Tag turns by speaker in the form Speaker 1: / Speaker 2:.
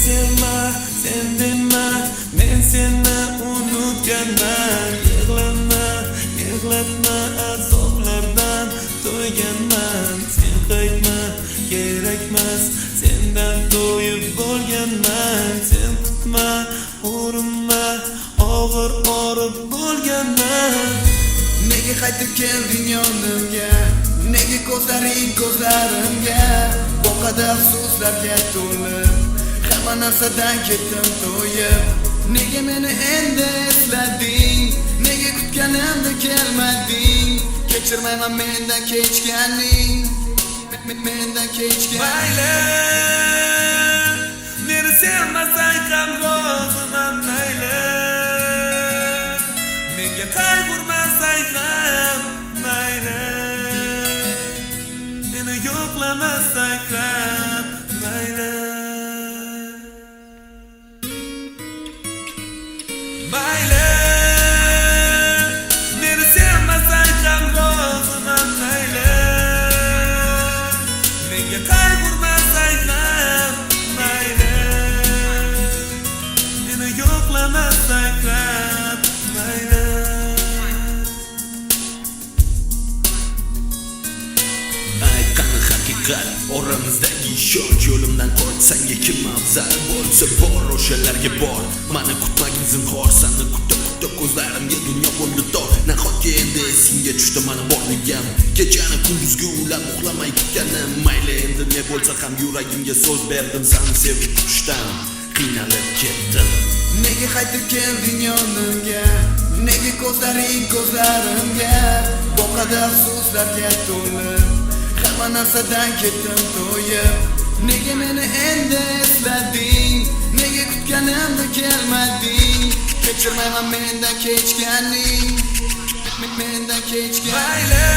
Speaker 1: sevma, sen dema, men seni unutganman. Yig'lama, yig'latma, azoblardan to'yganman. Sen qaytma, kerakmas, sendan to'yib bo'lganman. Sen kutma, urinma, og'ir orib bo'lganman.
Speaker 2: Nega qaytib kelding yonimga? Nega ko'zlaring ko'zlarimga? Boqadi afsuslarga to'lib, hamma narsadan ketdim to'yib. Nega meni endi eslading? Nega kutganimda kelmading? Kechirmayman mendan kechganing, mendan kechganing.
Speaker 1: Mayli, meni sevmasang ham roziman, mayli. Menga qayg'urmasang ham mayli. Meni yo'qlamasang ham mayli. Mayli, meni sevmasang ham roziman, mayli. Menga qayg'urmasang ham mayli. Meni yo'qlamasang ham mayli.
Speaker 3: Aytgani haqiqat, oramizdagi ishonch. Yo'limdan qochsang kim afzal bo'lsa bor, o'shalarga bor. Mani kutmagin zinhor, seni kutib ko'zlarimga dunyo bo'ldi tor. Nahotki endi esingga tushdi mani borligim, kechani kunduzgi ulab uxlamay kutganim. Mayli endi ne bo'lsa ham yuragimga so'z berdim, seni sevib turishdan qiynalib ketdim.
Speaker 2: Nega qaytib kelding yonimga? Nega ko'zlaring ko'zlarimga? Boqadi afsuslarga to'lib, hamma narsadan ketdim to'yib. Nega meni endi eslading? Nega kutganimda kelmading? Kechirmayman mendan kechganing, mendan kechganing.
Speaker 1: Mayli,